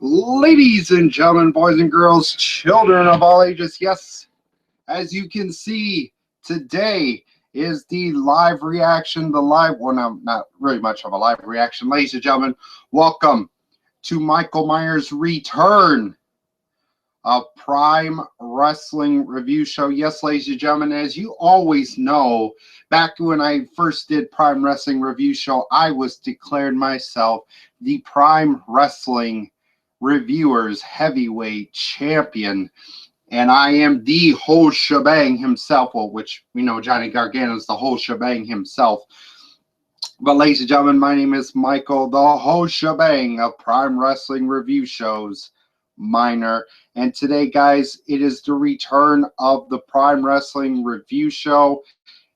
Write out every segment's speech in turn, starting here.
Ladies and gentlemen, boys and girls, children of all ages, yes, as you can see, today is the live reaction, well, no, not really much of a live reaction. Ladies and gentlemen, welcome to Michael Myers' return of Prime Wrestling Review Show. Yes, ladies and gentlemen, as you always know, back when I first did Prime Wrestling Review Show, I was declared myself the Prime Wrestling Reviewers Heavyweight Champion, and I am the whole shebang himself, well, which we know Johnny Gargano is the whole shebang himself. But ladies and gentlemen, my name is Michael, the whole shebang of Prime Wrestling Review Shows Minor. And today, guys, it is the return of the Prime Wrestling Review Show.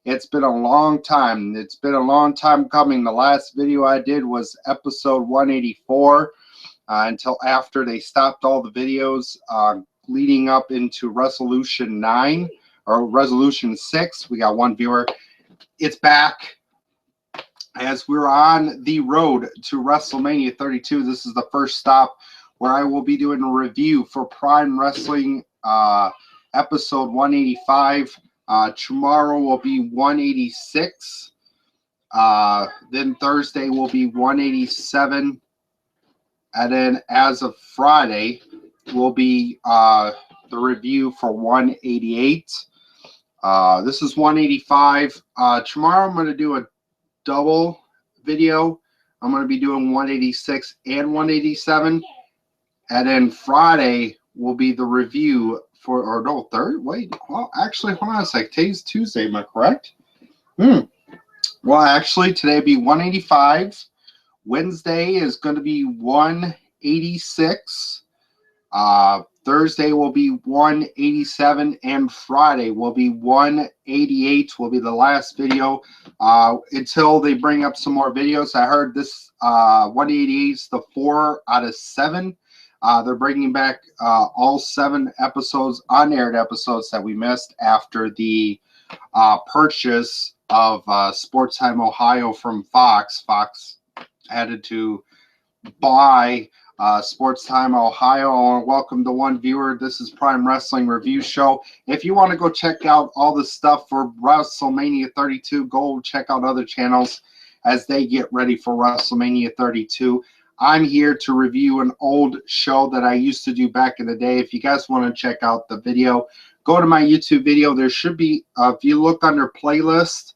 It's been a long time. It's been a long time coming. The last video I did was episode 184. Until after they stopped all the videos leading up into Resolution 9 or Resolution 6. We got one viewer. It's back as we're on the road to WrestleMania 32. This is the first stop where I will be doing a review for Prime Wrestling episode 185. Tomorrow will be 186. Then Thursday will be 187. And then as of Friday will be the review for 188. This is 185. Tomorrow I'm going to do a double video. I'm going to be doing 186 and 187. And then Friday will be the review for, or no, third? Wait, well, actually, hold on a sec. Today's Tuesday, am I correct? Well, actually, today will be 185. Wednesday is going to be 186. Thursday will be 187, and Friday will be 188. Will be the last video until they bring up some more videos. I heard this 188 is the 4 out of 7. They're bringing back all 7 episodes, unaired episodes that we missed after the purchase of Sports Time Ohio from Fox. Fox had to buy Sports Time Ohio. Welcome to one viewer. This is Prime Wrestling Review Show. If you want to go check out all the stuff for WrestleMania 32, go check out other channels as they get ready for WrestleMania 32. I'm here to review an old show that I used to do back in the day. If you guys want to check out the video, go to my YouTube video. There should be, if you look under playlist,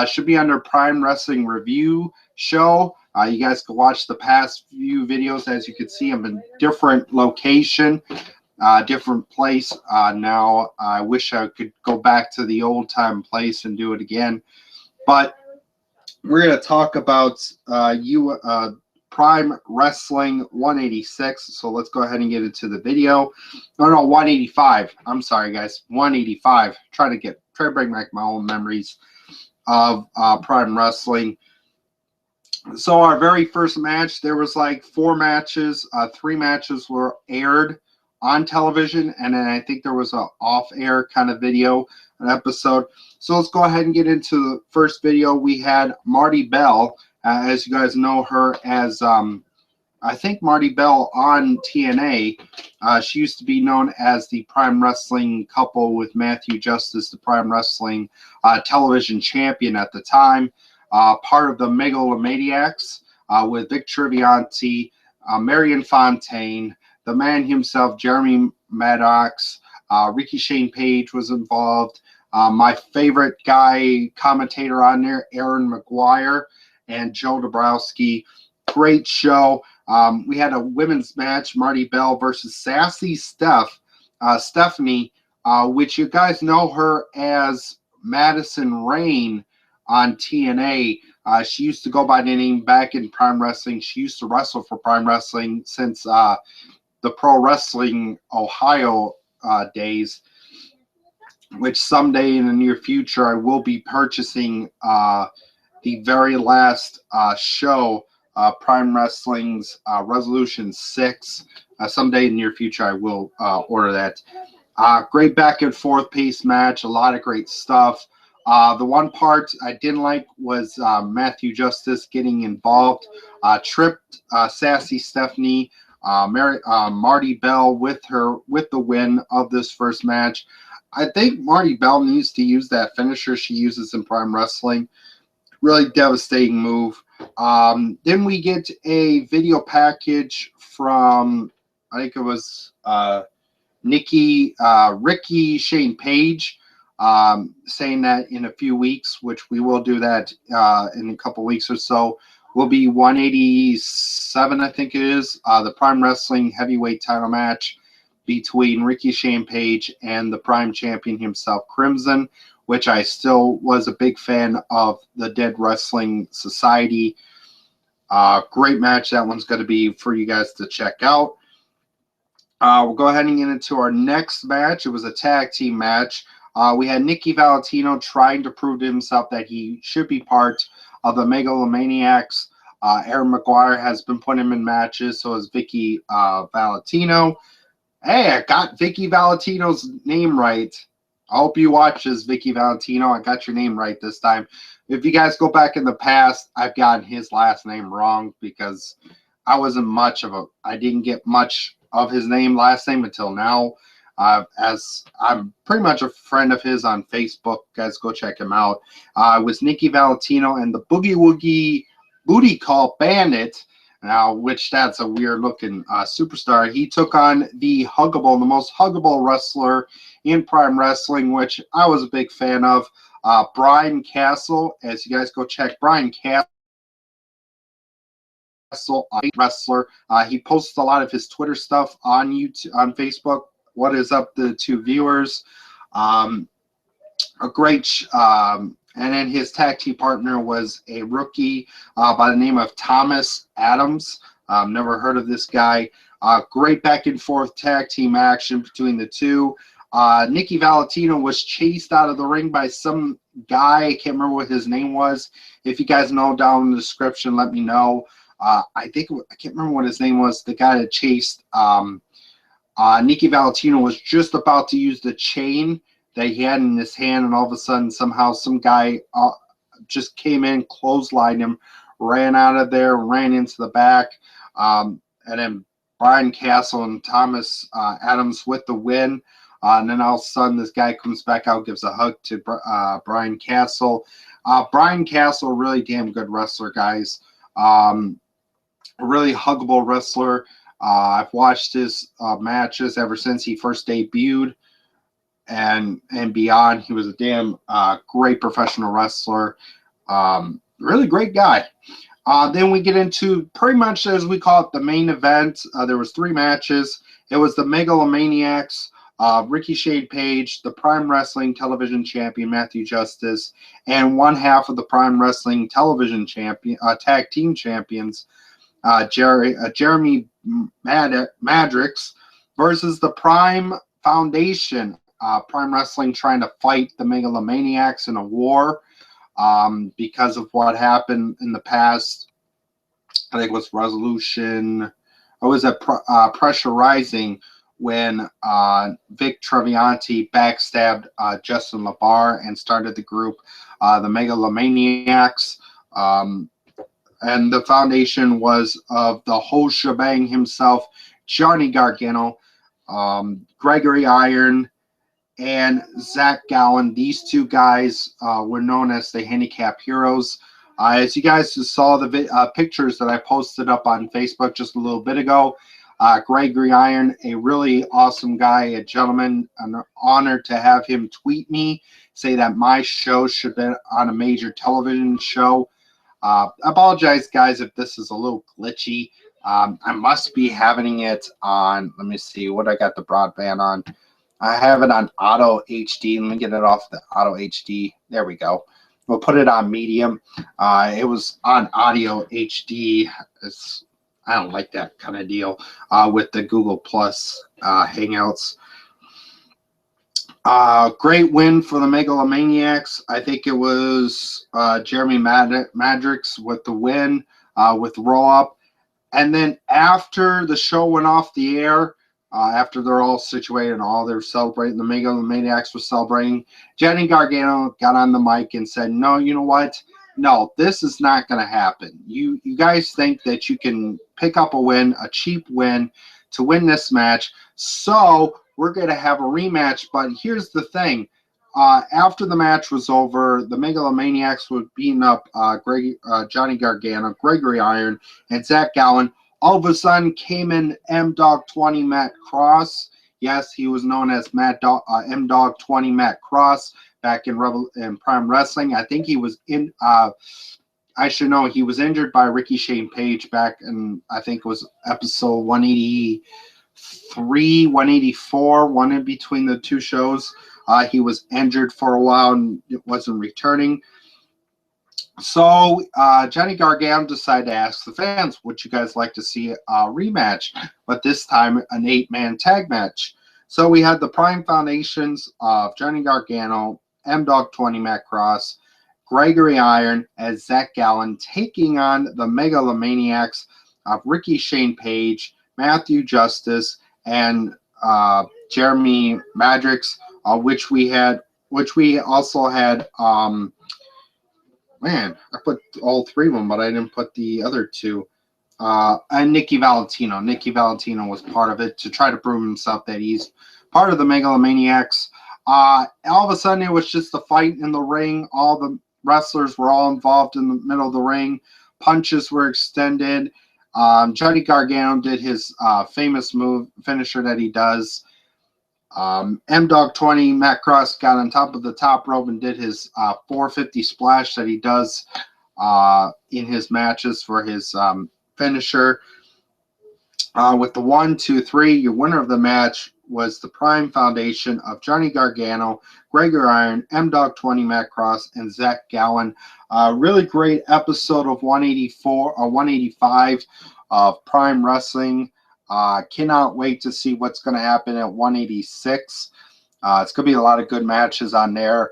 should be under Prime Wrestling Review Show. You guys can watch the past few videos. As you can see, I'm in different location, different place. Now, I wish I could go back to the old time place and do it again. But we're going to talk about Prime Wrestling 186. So let's go ahead and get into the video. No, 185. I'm sorry, guys. 185. Try to bring back my own memories of Prime Wrestling. So our very first match, there was like 4 matches. 3 matches were aired on television, and then I think there was a off-air kind of video, an episode. So let's go ahead and get into the first video. We had Marty Bell, as you guys know her as, I think Marty Bell on TNA. She used to be known as the Prime Wrestling couple with Matthew Justice, the Prime Wrestling television champion at the time. Part of the Megalomaniacs with Vic Trivianti, Marion Fontaine, the man himself, Jeremy Maddox, Ricky Shane Page was involved. My favorite guy commentator on there, Aaron McGuire and Joe Dabrowski. Great show. We had a women's match, Marty Bell versus Sassy Stephanie, which you guys know her as Madison Rayne on TNA. She used to go by the name back in Prime Wrestling. She used to wrestle for Prime Wrestling since the Pro Wrestling Ohio days. which someday in the near future I will be purchasing the very last show, Prime Wrestling's Resolution 6. Someday in the near future I will order that. Great back and forth pace match, a lot of great stuff. The one part I didn't like was Matthew Justice getting involved, tripped Sassy Stephanie, Marty Bell with the win of this first match. I think Marty Bell needs to use that finisher she uses in Prime Wrestling. Really devastating move. Then we get a video package from, I think it was Ricky Shane Page, saying that in a few weeks, which we will do that in a couple weeks or so, will be 187, I think it is, the Prime Wrestling heavyweight title match between Ricky Shane Page and the Prime champion himself, Crimson, which I still was a big fan of the Dead Wrestling Society. Great match. That one's going to be for you guys to check out. We'll go ahead and get into our next match. It was a tag team match. We had Nicky Valentino trying to prove to himself that he should be part of the Megalomaniacs. Aaron McGuire has been putting him in matches, so has Vicky Valentino. Hey, I got Vicky Valentino's name right. I hope you watch this, Vicky Valentino. I got your name right this time. If you guys go back in the past, I've gotten his last name wrong because I didn't get much of his last name until now. As I'm pretty much a friend of his on Facebook. Guys, go check him out. It was Nicky Valentino and the Boogie Woogie Booty Call Bandit. Now, which that's a weird looking superstar. He took on the most huggable wrestler in Prime Wrestling, which I was a big fan of, Brian Castle. As you guys go check Brian Castle, wrestler. He posts a lot of his Twitter stuff on YouTube, on Facebook. What is up, the two viewers? A great. And then his tag team partner was a rookie by the name of Thomas Adams. Never heard of this guy. Great back and forth tag team action between the two. Nicky Valentino was chased out of the ring by some guy. I can't remember what his name was. If you guys know, down in the description, let me know. I can't remember what his name was. The guy that chased Nicky Valentino was just about to use the chain that he had in his hand, and all of a sudden, somehow, some guy just came in, clotheslined him, ran out of there, ran into the back, and then Brian Castle and Thomas Adams with the win. And then all of a sudden, this guy comes back out, gives a hug to Brian Castle. Brian Castle, really damn good wrestler, guys. A really huggable wrestler. I've watched his matches ever since he first debuted and beyond. He was a damn great professional wrestler. Really great guy. Then we get into pretty much, as we call it, the main event. There was 3 matches. It was the Megalomaniacs, Ricky Shane Page, the Prime Wrestling Television Champion Matthew Justice, and one half of the Prime Wrestling Television Champion Tag Team Champions, Jeremy Madrix, versus the Prime Foundation. Prime Wrestling trying to fight the Megalomaniacs in a war because of what happened in the past. I think it was Resolution, or was it Pressure Rising, when Vic Trevianti backstabbed Justin LaBar and started the group, the Megalomaniacs. And the foundation was of the whole shebang himself, Johnny Gargano, Gregory Iron, and Zach Gowen. These 2 guys were known as the Handicap Heroes. As you guys just saw the pictures that I posted up on Facebook just a little bit ago, Gregory Iron, a really awesome guy, a gentleman, an honor to have him tweet me, say that my show should be on a major television show. I apologize, guys, if this is a little glitchy. I must be having it on, let me see, what I got the broadband on. I have it on Auto HD. Let me get it off the Auto HD. There we go. We'll put it on medium. It was on Audio HD. I don't like that kind of deal with the Google Plus Hangouts. Great win for the Megalomaniacs. I think it was Jeremy Madrix with the win, with roll up. And then after the show went off the air, after they're all situated and all they're celebrating, the Megalomaniacs were celebrating, Johnny Gargano got on the mic and said, "No, you know what? No, this is not going to happen. You guys think that you can pick up a win, a cheap win, to win this match. So we're going to have a rematch. But here's the thing. After the match was over, the Megalomaniacs were beating up Johnny Gargano, Gregory Iron, and Zach Gowen. All of a sudden came in M-Dog 20 Matt Cross. Yes, he was known as M-Dog 20 Matt Cross back in Prime Wrestling. I think he was in I should know he was injured by Ricky Shane Page back in, I think it was episode 183, 184, one in between the two shows. He was injured for a while and it wasn't returning. So Johnny Gargano decided to ask the fans, would you guys like to see a rematch, but this time an 8-man tag match? So we had the Prime Foundations of Johnny Gargano, M-Dog 20 Matt Cross, Gregory Iron as Zach Gowen taking on the Megalomaniacs of Ricky Shane Page, Matthew Justice, and Jeremy Madrix, which we also had. Man, I put all three of them, but I didn't put the other two. And Nicky Valentino. Nicky Valentino was part of it to try to prove himself that he's part of the Megalomaniacs. All of a sudden, it was just a fight in the ring. All the wrestlers were all involved in the middle of the ring. Punches were extended. Johnny Gargano did his famous finisher that he does. M-Dog 20, Matt Cross got on top of the top rope and did his 450 splash that he does in his matches for his finisher. With the 1, 2, 3, your winner of the match was the Prime Foundation of Johnny Gargano, Gregory Iron, M-Dog 20, Matt Cross, and Zach Gowen. Really great episode of 184 or 185 of Prime Wrestling. Cannot wait to see what's going to happen at 186. It's going to be a lot of good matches on there.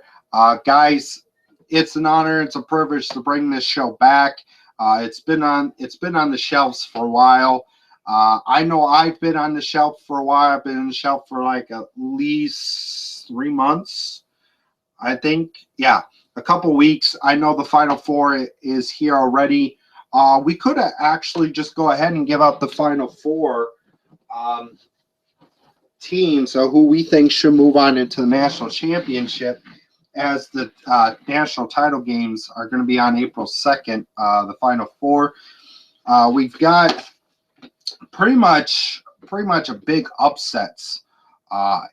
Guys, it's an honor, it's a privilege to bring this show back. It's been on the shelves for a while. I know I've been on the shelf for a while. I've been on the shelf for like at least 3 months, I think. Yeah, a couple weeks. I know the Final Four is here already. We could actually just go ahead and give out the Final Four teams, so who we think should move on into the National Championship, as the national title games are going to be on April 2nd, the Final Four. We've got pretty much a big upsets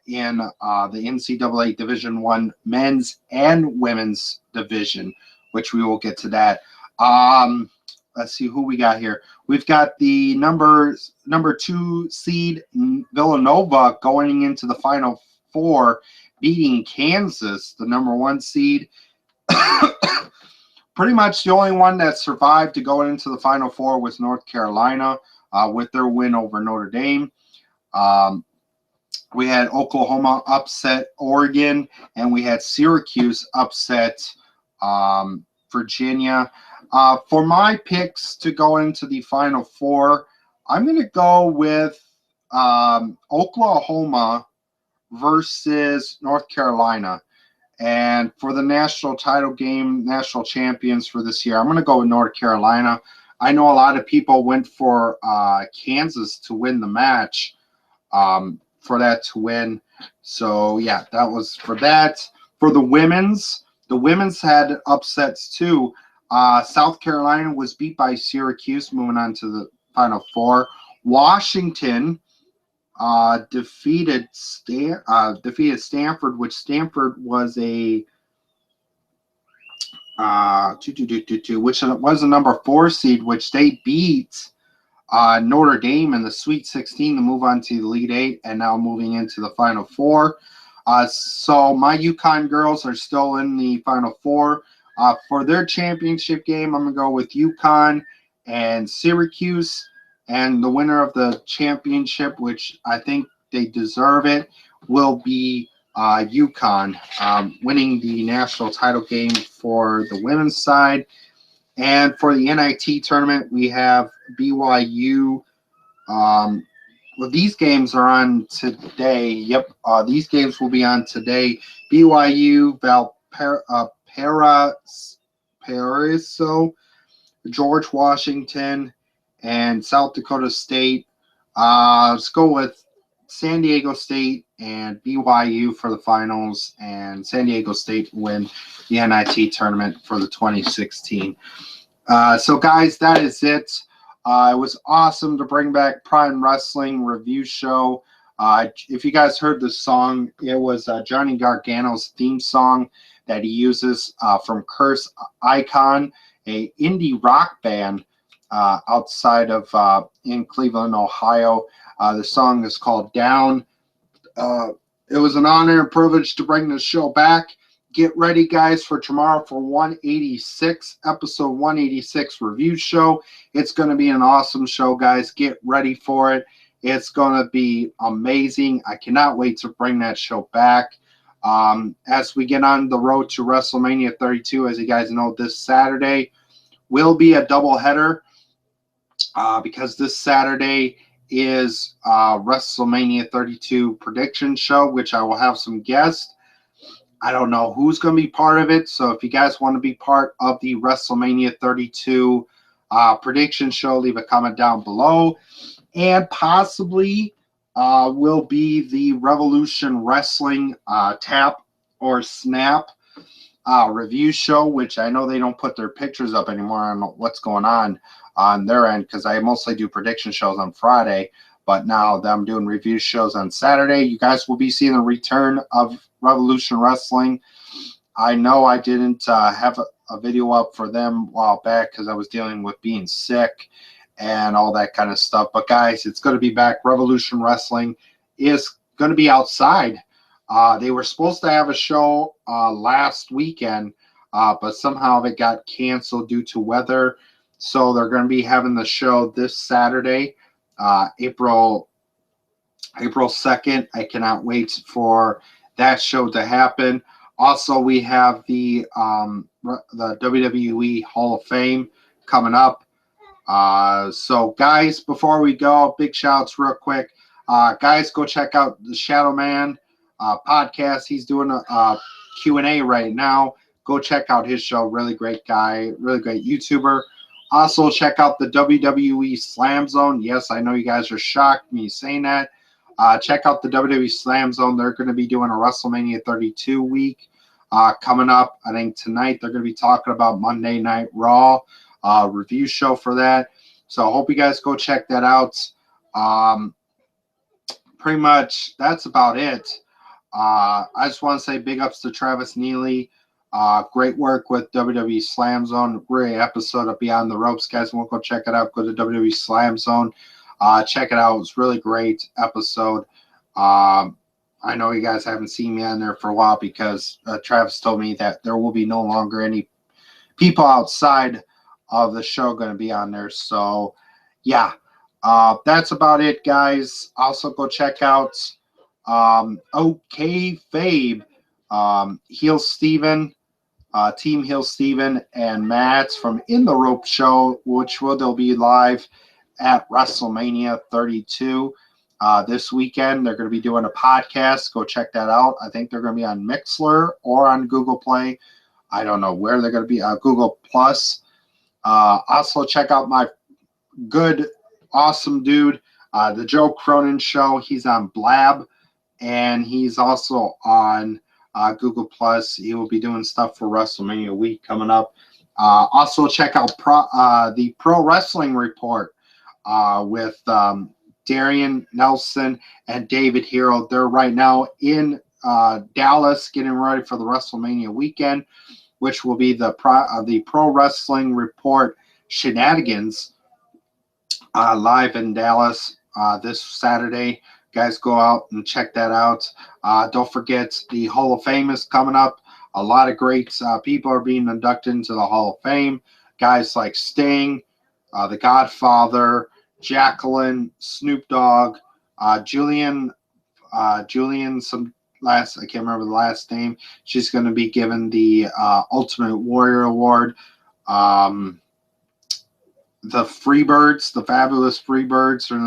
in the NCAA Division I men's and women's division, which we will get to that. Let's see who we got here. We've got the number 2 seed Villanova going into the Final Four, beating Kansas, the number 1 seed. Pretty much the only one that survived to go into the Final Four was North Carolina with their win over Notre Dame. We had Oklahoma upset Oregon, and we had Syracuse upset Virginia. For my picks to go into the Final Four, I'm going to go with Oklahoma versus North Carolina. And for the national title game, national champions for this year, I'm going to go with North Carolina. I know a lot of people went for Kansas to win the match, for that to win. So, yeah, that was for that. For the women's had upsets too. South Carolina was beat by Syracuse, moving on to the Final Four. Washington defeated Stanford, which Stanford was which was a number 4 seed, which they beat Notre Dame in the Sweet 16 to move on to the Elite 8, and now moving into the Final Four. So my UConn girls are still in the Final Four. For their championship game, I'm going to go with UConn and Syracuse. And the winner of the championship, which I think they deserve it, will be UConn, winning the national title game for the women's side. And for the NIT tournament, we have BYU. Well, these games are on today. Yep, these games will be on today. BYU, Valparaiso, George Washington, and South Dakota State. Let's go with San Diego State and BYU for the finals, and San Diego State win the NIT tournament for the 2016. So, guys, that is it. It was awesome to bring back Prime Wrestling Review Show. If you guys heard the song, it was Johnny Gargano's theme song that he uses from Curse Icon, a indie rock band outside of in Cleveland, Ohio. The song is called Down. It was an honor and privilege to bring this show back. Get ready, guys, for tomorrow for 186, episode 186 review show. It's going to be an awesome show, guys. Get ready for it. It's going to be amazing. I cannot wait to bring that show back. As we get on the road to WrestleMania 32, as you guys know, this Saturday will be a doubleheader because this Saturday is WrestleMania 32 prediction show, which I will have some guests. I don't know who's going to be part of it, so if you guys want to be part of the WrestleMania 32 prediction show, leave a comment down below. And possibly will be the Revolution Wrestling Tap or Snap review show, which I know they don't put their pictures up anymore. I don't know what's going on their end, because I mostly do prediction shows on Friday, but now that I'm doing review shows on Saturday, you guys will be seeing the return of Revolution Wrestling. I know I didn't have a video up for them a while back because I was dealing with being sick and all that kind of stuff. But guys, it's going to be back. Revolution Wrestling is going to be outside. They were supposed to have a show last weekend, but somehow it got canceled due to weather. So they're going to be having the show this Saturday, April 2nd. I cannot wait for that show to happen. Also, we have the WWE Hall of Fame coming up. So, guys, before we go, big shouts real quick. Guys, go check out the Shadow Man podcast. He's doing a Q&A right now. Go check out his show. Really great guy. Really great YouTuber. Also, check out the WWE Slam Zone. Yes, I know you guys are shocked me saying that. Check out the WWE Slam Zone. They're going to be doing a WrestleMania 32 week coming up. I think tonight they're going to be talking about Monday Night Raw review show for that. So I hope you guys go check that out. Pretty much that's about it. I just want to say big ups to Travis Neely. Great work with WWE Slam Zone. Great episode of Beyond the Ropes. Guys, want to go check it out, go to WWE Slam Zone. Check it out. It was a really great episode. I know you guys haven't seen me on there for a while because Travis told me that there will be no longer any people outside of the show going to be on there. So, yeah, that's about it, guys. Also, go check out OK Fabe, Heel Steven, Team Heel Steven, and Matt from In the Rope Show, which they'll be live at WrestleMania 32 this weekend. They're going to be doing a podcast. Go check that out. I think they're going to be on Mixlr or on Google Play. I don't know where they're going to be. Google Plus. Also, check out my good, awesome dude, the Joe Cronin Show. He's on Blab, and he's also on Google Plus. He will be doing stuff for WrestleMania week coming up. Also, check out the Pro Wrestling Report with Darian Nelson and David Hero. They're right now in Dallas getting ready for the WrestleMania weekend, which will be the Pro Wrestling Report Shenanigans live in Dallas this Saturday. Guys, go out and check that out. Don't forget the Hall of Fame is coming up. A lot of great people are being inducted into the Hall of Fame. Guys like Sting, The Godfather, Jacqueline, Snoop Dogg, Julian, some I can't remember the last name. She's going to be given the Ultimate Warrior Award. The Freebirds, the fabulous Freebirds, are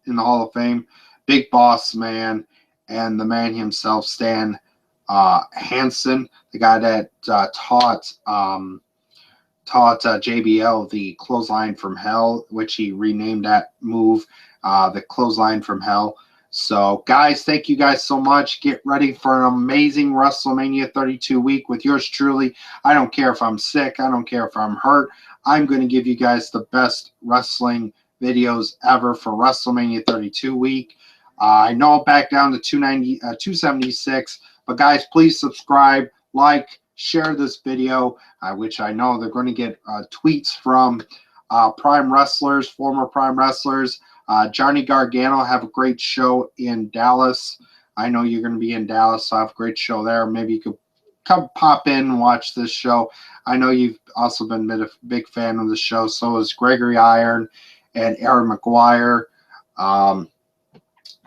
in the Hall of Fame. Big Boss Man and the man himself, Stan Hansen, the guy that taught JBL the Clothesline from Hell, which he renamed that move, the Clothesline from Hell. So, guys, thank you guys so much. Get ready for an amazing WrestleMania 32 week with yours truly. I don't care if I'm sick. I don't care if I'm hurt. I'm going to give you guys the best wrestling videos ever for WrestleMania 32 week. I know I'm back down to 276, but guys, please subscribe, like, share this video, which I know they're going to get tweets from Prime Wrestlers, former Prime Wrestlers. Johnny Gargano, have a great show in Dallas. I know you're going to be in Dallas, so I have a great show there. Maybe you could come pop in and watch this show. I know you've also been a big fan of the show. So is Gregory Iron and Aaron McGuire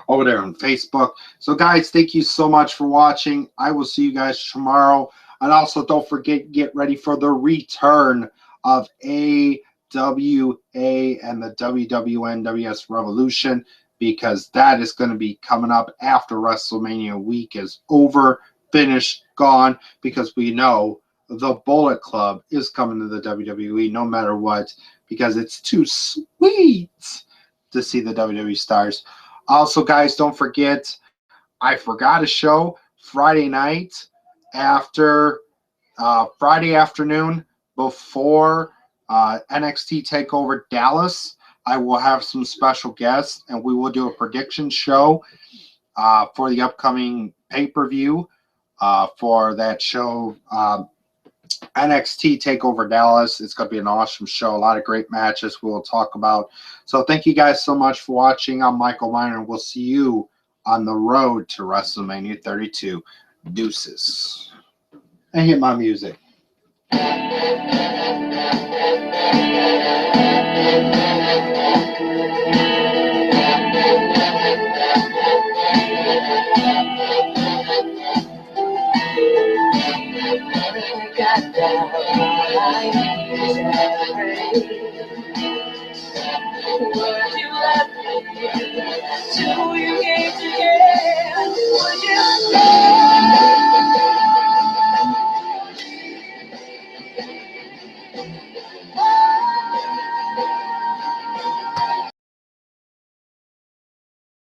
over there on Facebook. So, guys, thank you so much for watching. I will see you guys tomorrow. And also, don't forget, get ready for the return of AWA and the WWNWS Revolution, because that is going to be coming up after WrestleMania week is over, finished, gone, because we know the Bullet Club is coming to the WWE no matter what, because it's too sweet to see the WWE stars. Also, guys, don't forget, I forgot a show Friday night after Friday afternoon before NXT TakeOver Dallas. I will have some special guests, and we will do a prediction show for the upcoming pay-per-view for that show, NXT TakeOver Dallas. It's going to be an awesome show. A lot of great matches we'll talk about. So thank you guys so much for watching. I'm Michael Miner, and we'll see you on the road to WrestleMania 32. Deuces. And hit my music. Got down, I need to you left me to